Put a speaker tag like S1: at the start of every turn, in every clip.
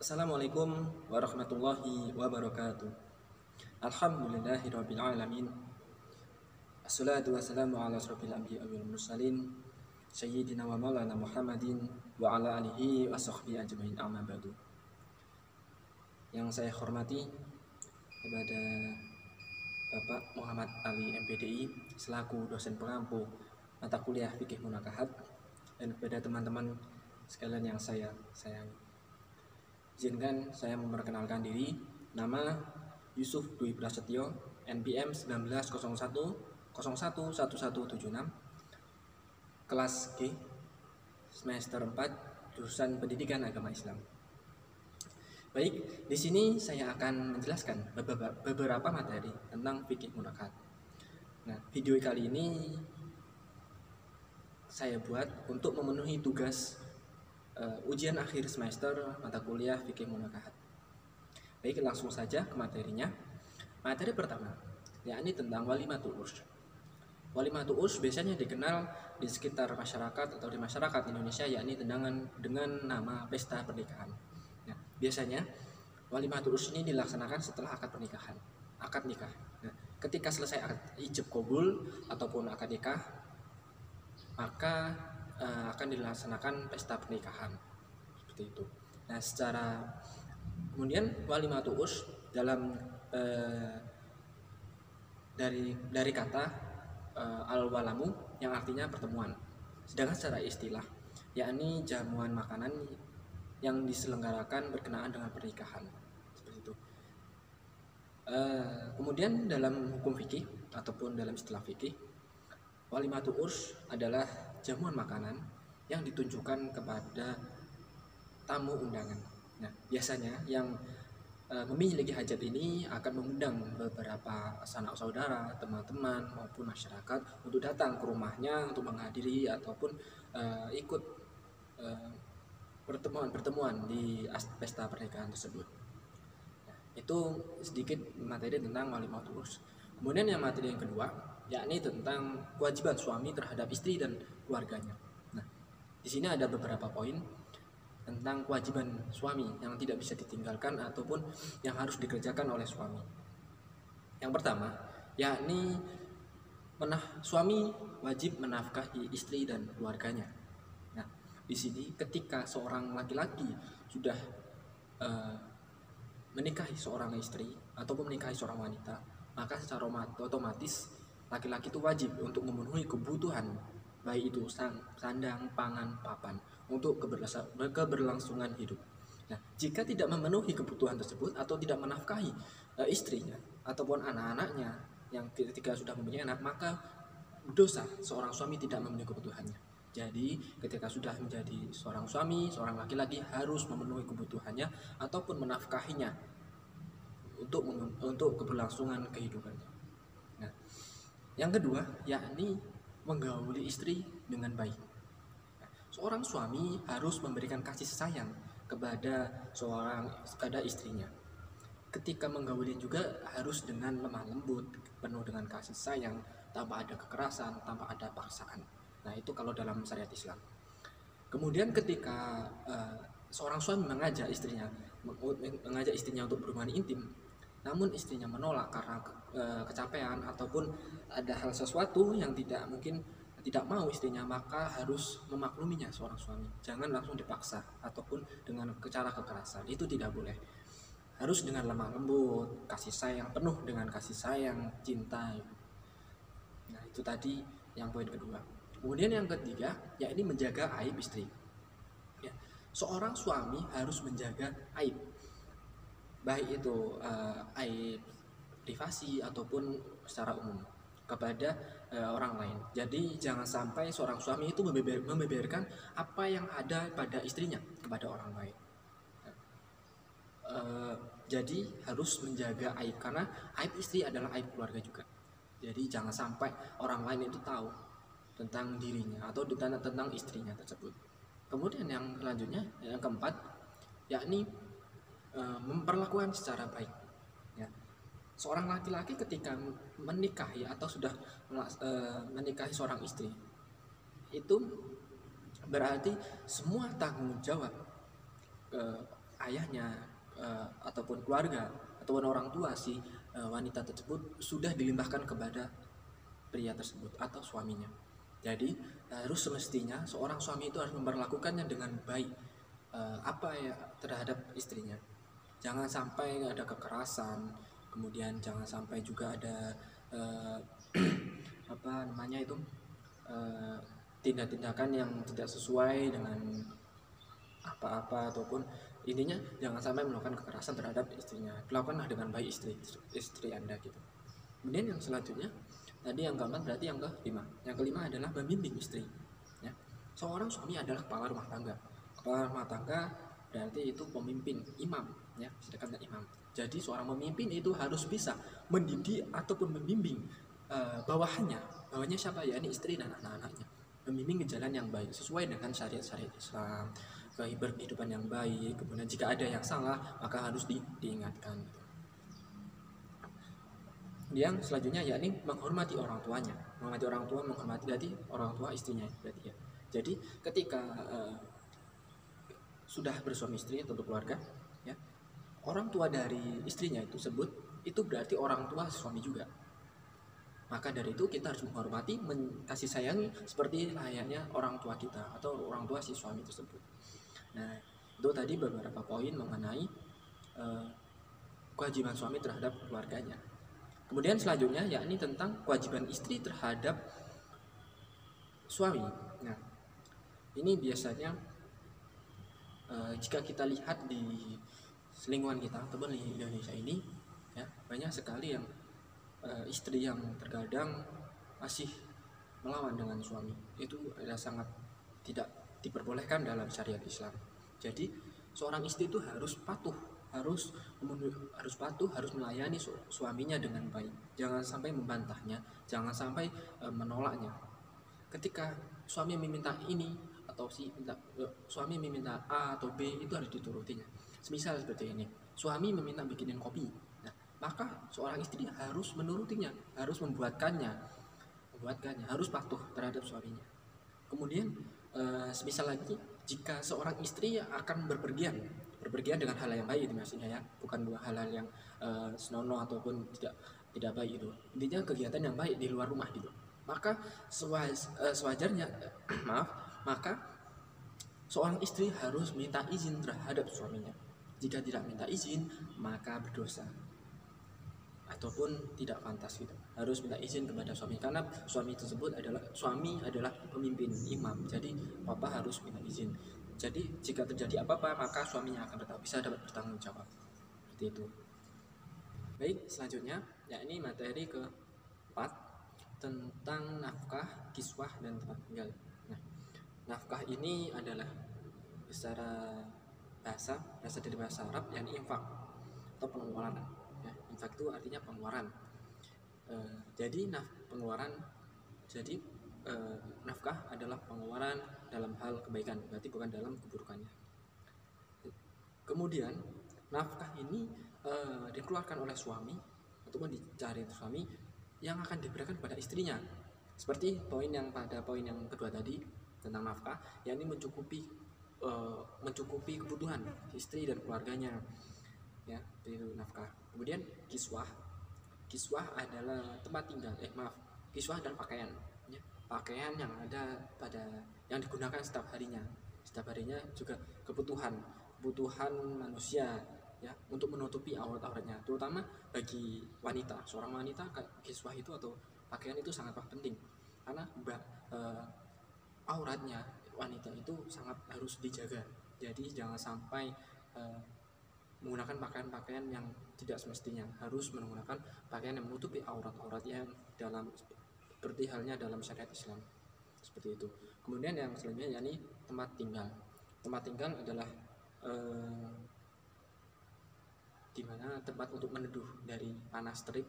S1: Assalamualaikum warahmatullahi wabarakatuh. Alhamdulillahirabbil alamin. Assalatu wassalamu ala asrofil anbiya'i wal mursalin sayyidina wa maulana Muhammadin wa ala alihi wa sahbihi ajmain, amma ba'du. Yang saya hormati kepada Bapak Muhammad Ali MPDI selaku dosen pengampu mata kuliah Fikih Munakahat, dan kepada teman-teman sekalian yang saya sayangi. Izinkan saya memperkenalkan diri. Nama Yusuf Dwi Prasetyo, NPM 1901011176, kelas G, semester 4, jurusan Pendidikan Agama Islam. Baik, di sini saya akan menjelaskan beberapa materi tentang fikih munakahat. Nah, video kali ini saya buat untuk memenuhi tugas ujian akhir semester mata kuliah fikih munakahat. Baik, langsung saja ke materinya. Materi pertama, yakni tentang walimatul urs. Walimatul urs biasanya dikenal di sekitar masyarakat atau di masyarakat Indonesia yakni dengan nama pesta pernikahan. Nah, biasanya walimatul urs ini dilaksanakan setelah akad pernikahan, akad nikah. Nah, ketika selesai akad ijab kabul ataupun akad nikah, maka akan dilaksanakan pesta pernikahan seperti itu. Nah, kemudian walimatul urs dalam dari kata al-walamu yang artinya pertemuan. Sedangkan secara istilah yakni jamuan makanan yang diselenggarakan berkenaan dengan pernikahan seperti itu. Kemudian dalam hukum fikih ataupun dalam istilah fikih, walimatul urs adalah jamuan makanan yang ditunjukkan kepada tamu undangan. Nah, biasanya yang memiliki hajat ini akan mengundang beberapa sanak saudara, teman-teman maupun masyarakat untuk datang ke rumahnya untuk menghadiri ataupun ikut pertemuan di pesta pernikahan tersebut. Nah, itu sedikit materi tentang walimatul urs. Kemudian yang materi yang kedua yakni tentang kewajiban suami terhadap istri dan keluarganya. Nah, di sini ada beberapa poin tentang kewajiban suami yang tidak bisa ditinggalkan ataupun yang harus dikerjakan oleh suami. Yang pertama, yakni suami wajib menafkahi istri dan keluarganya. Nah, di sini ketika seorang laki-laki sudah menikahi seorang istri ataupun menikahi seorang wanita, maka secara otomatis laki-laki itu wajib untuk memenuhi kebutuhan, baik itu sandang, pangan, papan, untuk keberlangsungan hidup. Nah, jika tidak memenuhi kebutuhan tersebut atau tidak menafkahi istrinya ataupun anak-anaknya yang ketika sudah mempunyai anak, maka dosa seorang suami tidak memenuhi kebutuhannya. Jadi ketika sudah menjadi seorang suami, seorang laki-laki harus memenuhi kebutuhannya ataupun menafkahinya untuk keberlangsungan kehidupannya. Nah, yang kedua yakni menggauli istri dengan baik. Seorang suami harus memberikan kasih sayang kepada istrinya. Ketika menggauli juga harus dengan lemah lembut, penuh dengan kasih sayang, tanpa ada kekerasan, tanpa ada paksaan. Nah, itu kalau dalam syariat Islam. Kemudian ketika seorang suami mengajak istrinya untuk berhubungan intim, namun istrinya menolak karena kecapean ataupun ada hal sesuatu yang tidak mau istrinya, maka harus memakluminya seorang suami. Jangan langsung dipaksa ataupun dengan cara kekerasan, itu tidak boleh. Harus dengan lemah lembut, kasih sayang, penuh dengan kasih sayang, cinta. Nah, itu tadi yang poin kedua. Kemudian yang ketiga yakni menjaga aib istri. Ya, seorang suami harus menjaga aib, baik itu aib privasi ataupun secara umum kepada orang lain. Jadi jangan sampai seorang suami itu membeberkan apa yang ada pada istrinya kepada orang lain. Jadi harus menjaga aib, karena aib istri adalah aib keluarga juga. Jadi jangan sampai orang lain itu tahu tentang dirinya atau tentang istrinya tersebut. Kemudian yang selanjutnya, yang keempat, yakni memperlakukan secara baik. Ya. Seorang laki-laki ketika menikahi atau sudah menikahi seorang istri, itu berarti semua tanggung jawab ayahnya ataupun keluarga ataupun orang tua si wanita tersebut sudah dilimpahkan kepada pria tersebut atau suaminya. Jadi harus semestinya seorang suami itu harus memperlakukannya dengan baik apa ya terhadap istrinya. Jangan sampai ada kekerasan, kemudian jangan sampai juga ada eh, apa namanya itu eh, tindak-tindakan yang tidak sesuai dengan apa-apa, ataupun intinya jangan sampai melakukan kekerasan terhadap istrinya. Lakukanlah dengan baik istri Anda gitu. Kemudian yang selanjutnya tadi yang keempat, berarti yang kelima. Yang kelima adalah membimbing istri. Ya. Seorang suami adalah kepala rumah tangga. Kepala rumah tangga berarti itu pemimpin, imam, ya, sedangkan imam. Jadi seorang pemimpin itu harus bisa mendidik ataupun membimbing bawahannya. Bawahannya siapa? Ya, ini istri dan anak-anaknya. Membimbing ke jalan yang baik sesuai dengan syariat-syariat Islam, kehidupan yang baik. Kemudian jika ada yang salah maka harus diingatkan. Yang selanjutnya yakni menghormati orang tuanya. Menghormati orang tua, menghormati berarti orang tua istrinya berarti ya. Jadi ketika sudah bersuami istri atau berkeluarga, ya, orang tua dari istrinya itu sebut itu berarti orang tua suami juga. Maka dari itu kita harus menghormati, kasih sayangi seperti layaknya orang tua kita atau orang tua si suami tersebut. Nah, itu tadi beberapa poin mengenai kewajiban suami terhadap keluarganya. Kemudian selanjutnya yakni tentang kewajiban istri terhadap suami. Nah, ini biasanya jika kita lihat di lingkungan kita ataupun di Indonesia ini, ya, banyak sekali yang istri yang terkadang masih melawan dengan suami. Itu adalah sangat tidak diperbolehkan dalam syariat Islam. Jadi seorang istri itu harus patuh, harus patuh, harus melayani suaminya dengan baik. Jangan sampai membantahnya, jangan sampai menolaknya. Ketika suami meminta ini atau suami meminta A atau B, itu harus diturutinya. Semisal seperti ini, suami meminta bikinin kopi, nah, maka seorang istri harus menurutinya, harus membuatkannya, harus patuh terhadap suaminya. Kemudian semisal lagi, jika seorang istri akan berpergian dengan hal yang baik itu maksudnya, ya, bukan hal-hal yang senonoh ataupun tidak baik itu. Intinya kegiatan yang baik di luar rumah gitu. Maka sewajarnya maka seorang istri harus minta izin terhadap suaminya. Jika tidak minta izin maka berdosa ataupun tidak pantas gitu. Harus minta izin kepada suami karena suami adalah pemimpin, imam. Jadi papa harus minta izin. Jadi jika terjadi apa-apa maka suaminya akan bisa dapat bertanggung jawab. Seperti itu. Baik, selanjutnya yakni materi keempat tentang nafkah, kiswah, dan tempat tinggal. Nah, nafkah ini adalah secara bahasa dari bahasa Arab yakni infak atau pengeluaran. Ya, infak itu artinya pengeluaran. Nafkah adalah pengeluaran dalam hal kebaikan, berarti bukan dalam keburukannya. Kemudian nafkah ini dikeluarkan oleh suami ataupun dicari suami yang akan diberikan kepada istrinya. Seperti poin yang kedua tadi tentang nafkah, yakni mencukupi kebutuhan istri dan keluarganya, ya, itu nafkah. Kemudian kiswah adalah tempat tinggal. Kiswah adalah pakaian, ya, pakaian yang ada yang digunakan setiap harinya juga kebutuhan manusia, ya, untuk menutupi auratnya, terutama bagi wanita. Seorang wanita, kiswah itu atau pakaian itu sangatlah penting karena auratnya wanita itu sangat harus dijaga. Jadi jangan sampai menggunakan pakaian-pakaian yang tidak semestinya. Harus menggunakan pakaian yang menutupi aurat-auratnya seperti halnya dalam syariat Islam. Seperti itu. Kemudian yang selanjutnya yakni tempat tinggal. Tempat tinggal adalah di mana tempat untuk meneduh dari panas terik,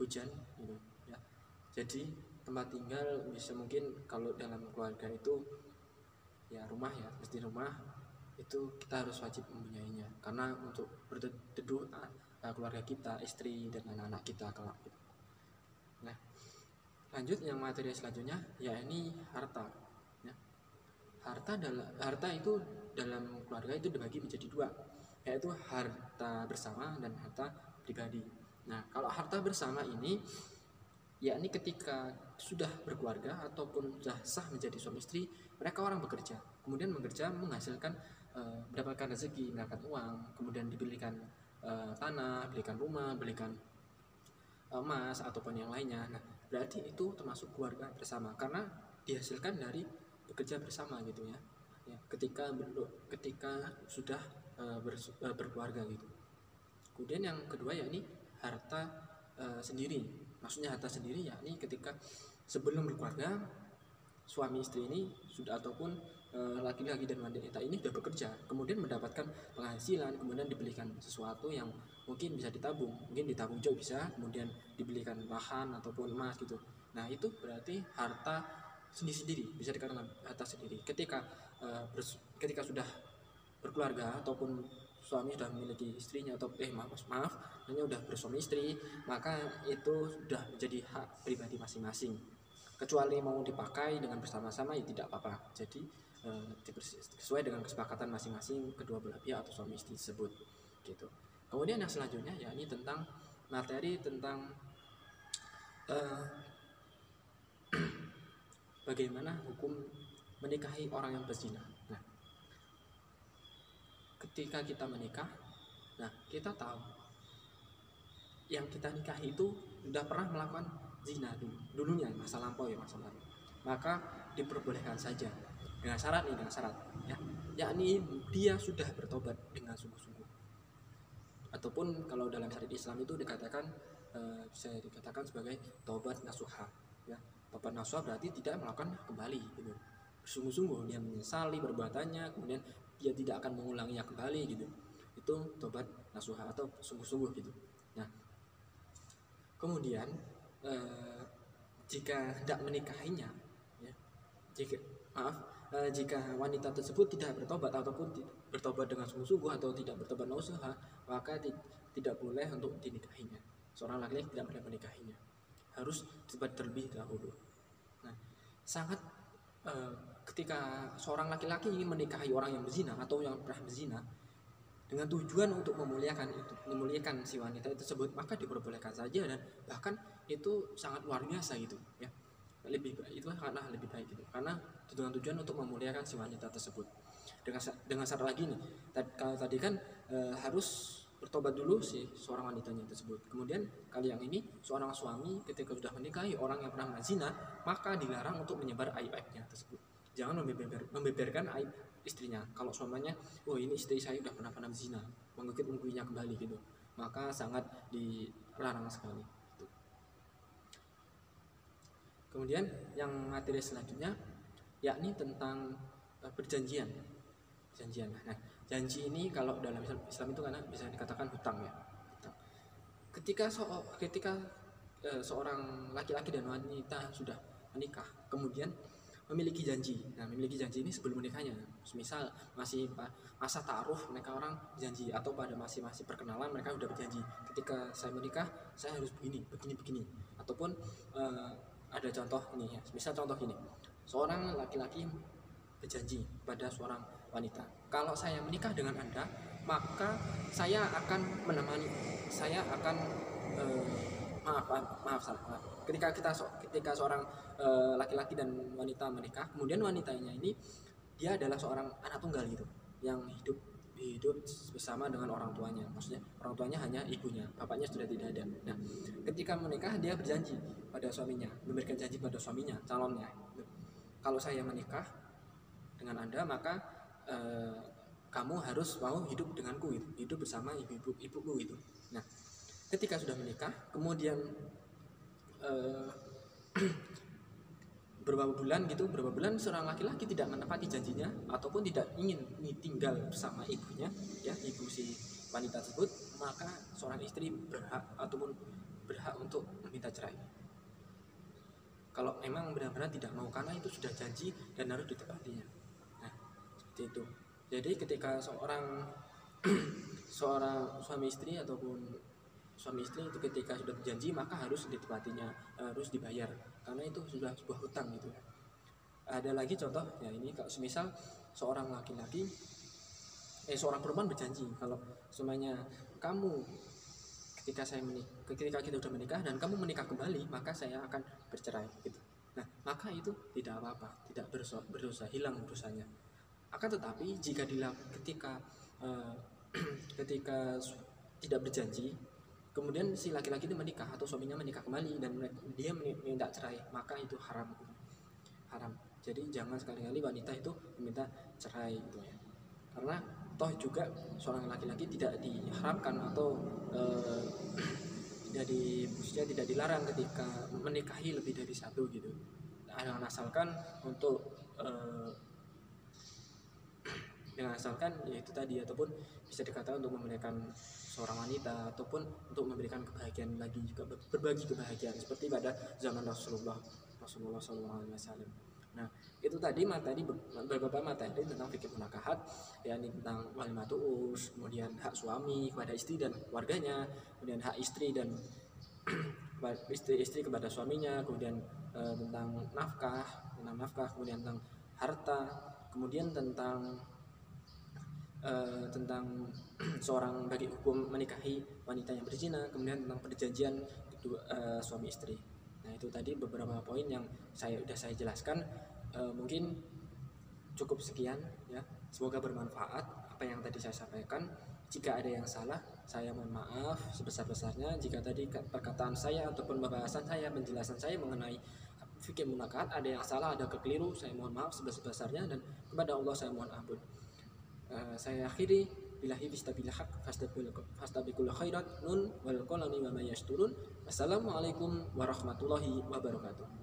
S1: hujan gitu, ya. Jadi tempat tinggal bisa mungkin kalau dalam keluarga itu ya rumah, ya, mesti rumah itu kita harus wajib mempunyainya karena untuk berteduh keluarga kita, istri dan anak-anak kita kelak gitu. Nah, lanjut yang materi selanjutnya yakni harta, ya. Harta itu dalam keluarga itu dibagi menjadi dua. yaitu harta bersama dan harta pribadi. Nah, kalau harta bersama ini yakni ketika sudah berkeluarga ataupun sudah sah menjadi suami istri, mereka orang bekerja, kemudian bekerja menghasilkan mendapatkan rezeki, mendapatkan uang, kemudian dibelikan tanah, belikan rumah, belikan emas ataupun yang lainnya. Nah, berarti itu termasuk keluarga bersama karena dihasilkan dari bekerja bersama gitu ya. Ya, ketika sudah berkeluarga gitu. Kemudian yang kedua yakni harta sendiri. Maksudnya harta sendiri yakni ketika sebelum berkeluarga suami istri ini sudah ataupun laki-laki dan wanita ini sudah bekerja, kemudian mendapatkan penghasilan, kemudian dibelikan sesuatu yang mungkin bisa ditabung, mungkin ditabung jauh bisa, kemudian dibelikan lahan ataupun emas gitu. Nah itu berarti harta sendiri-sendiri, bisa dikatakan harta sendiri. Ketika sudah berkeluarga ataupun suami sudah memiliki istrinya atau maaf hanya sudah bersuami istri, maka itu sudah menjadi hak pribadi masing-masing, kecuali mau dipakai dengan bersama-sama ya tidak apa-apa. Jadi sesuai dengan kesepakatan masing-masing kedua belah pihak atau suami istri tersebut gitu. Kemudian yang selanjutnya yakni tentang materi tentang bagaimana hukum menikahi orang yang berzina. Nah, ketika kita menikah, nah kita tahu yang kita nikahi itu sudah pernah melakukan zina dulunya, masa lampau ya, masa lalu, maka diperbolehkan saja dengan syarat ya, yakni dia sudah bertobat dengan sungguh-sungguh, ataupun kalau dalam syariat Islam itu dikatakan bisa dikatakan sebagai taubat nasuha ya. Taubat nasuha berarti tidak melakukan kembali gitu, sungguh-sungguh dia menyesali perbuatannya, kemudian dia tidak akan mengulanginya kembali gitu, itu taubat nasuha atau sungguh-sungguh gitu. Nah kemudian jika tidak menikahinya ya, jika wanita tersebut tidak bertobat ataupun bertobat dengan sungguh-sungguh atau tidak bertobat nasuha, maka tidak boleh untuk dinikahinya. Seorang laki-laki tidak boleh menikahinya, harus bertobat terlebih dahulu. Nah sangat ketika seorang laki-laki ingin menikahi orang yang berzina atau yang pernah berzina dengan tujuan untuk memuliakan si wanita tersebut, maka diperbolehkan saja, dan bahkan itu sangat luar biasa gitu ya, itu karena lebih baik gitu, karena dengan tujuan untuk memuliakan si wanita tersebut. Dengan syarat lagi nih, kalau tadi kan harus bertobat dulu si seorang wanitanya tersebut. Kemudian kali yang ini seorang suami ketika sudah menikahi orang yang pernah berzina, maka dilarang untuk menyebar aib-aibnya tersebut. Jangan membeberkan aib istrinya. Kalau suaminya, oh ini istri saya udah pernah berzina, mengungkit-ungkitnya kembali gitu, maka sangat dilarang sekali gitu. Kemudian yang materi selanjutnya yakni tentang perjanjian. Nah janji ini kalau dalam Islam itu karena bisa dikatakan hutang ya. Ketika seorang laki-laki dan wanita sudah menikah, kemudian memiliki janji. Nah, memiliki janji ini sebelum menikahnya. Misal masih masa ta'aruf mereka orang janji, atau pada masih perkenalan mereka sudah berjanji. Ketika saya menikah, saya harus begini. Ataupun ada contoh ini ya. Misal contoh ini. Seorang laki-laki berjanji pada seorang wanita, kalau saya menikah dengan Anda, maka saya akan menemani, saya akan ketika seorang laki-laki dan wanita menikah, kemudian wanitanya ini dia adalah seorang anak tunggal gitu, yang hidup bersama dengan orang tuanya, maksudnya orang tuanya hanya ibunya, bapaknya sudah tidak ada. Nah ketika menikah dia berjanji pada suaminya, memberikan janji pada suaminya calonnya, kalau saya menikah dengan Anda, maka kamu harus mau hidup denganku gitu, hidup bersama ibuku gitu. Nah ketika sudah menikah, kemudian beberapa bulan seorang laki-laki tidak menepati janjinya ataupun tidak ingin tinggal bersama ibunya ya, ibu si wanita tersebut, maka seorang istri berhak untuk meminta cerai kalau memang benar-benar tidak mau, karena itu sudah janji dan harus ditepatinya. Nah seperti itu. Jadi ketika seorang suami istri ataupun suami istri itu ketika sudah berjanji, maka harus ditepatinya, harus dibayar, karena itu sudah sebuah hutang gitu ya. Ada lagi contoh ya, ini kalau semisal seorang laki-laki seorang perempuan berjanji kalau semuanya kamu ketika kita sudah menikah dan kamu menikah kembali, maka saya akan bercerai gitu. Nah, maka itu tidak apa-apa, tidak berdosa, hilang dosanya. Akan tetapi jika ketika eh, ketika tidak berjanji, kemudian si laki-laki itu menikah atau suaminya menikah kembali dan dia minta cerai, maka itu haram. Haram. Jadi jangan sekali-kali wanita itu meminta cerai gitu ya. Karena toh juga seorang laki-laki tidak diharapkan atau eh, tidak dilarang ketika menikahi lebih dari satu gitu. Nah, asalkan untuk dengan asalkan yaitu tadi, ataupun bisa dikatakan untuk memuliakan seorang wanita ataupun untuk memberikan kebahagiaan lagi, juga berbagi kebahagiaan seperti pada zaman Rasulullah SAW. Nah, itu tadi beberapa materi tentang fikih munakahat, yakni tentang walimatul urs, kemudian hak suami kepada istri dan keluarganya, kemudian hak istri dan istri kepada suaminya, kemudian tentang nafkah, kemudian tentang harta, kemudian tentang seorang bagi hukum menikahi wanita yang berzina, kemudian tentang perjanjian kedua suami istri. Nah, itu tadi beberapa poin yang sudah saya jelaskan. Mungkin cukup sekian ya. Semoga bermanfaat apa yang tadi saya sampaikan. Jika ada yang salah, saya mohon maaf sebesar-besarnya. Jika tadi perkataan saya ataupun pembahasan saya, penjelasan saya mengenai fikih munakahat ada yang salah, ada kekeliru, saya mohon maaf sebesar-besarnya, dan kepada Allah saya mohon ampun. Saya akhiri billahi bistabil haq fastabiqul khairat nun wal qalami wa may yasturun. Wassalamualaikum warahmatullahi wabarakatuh.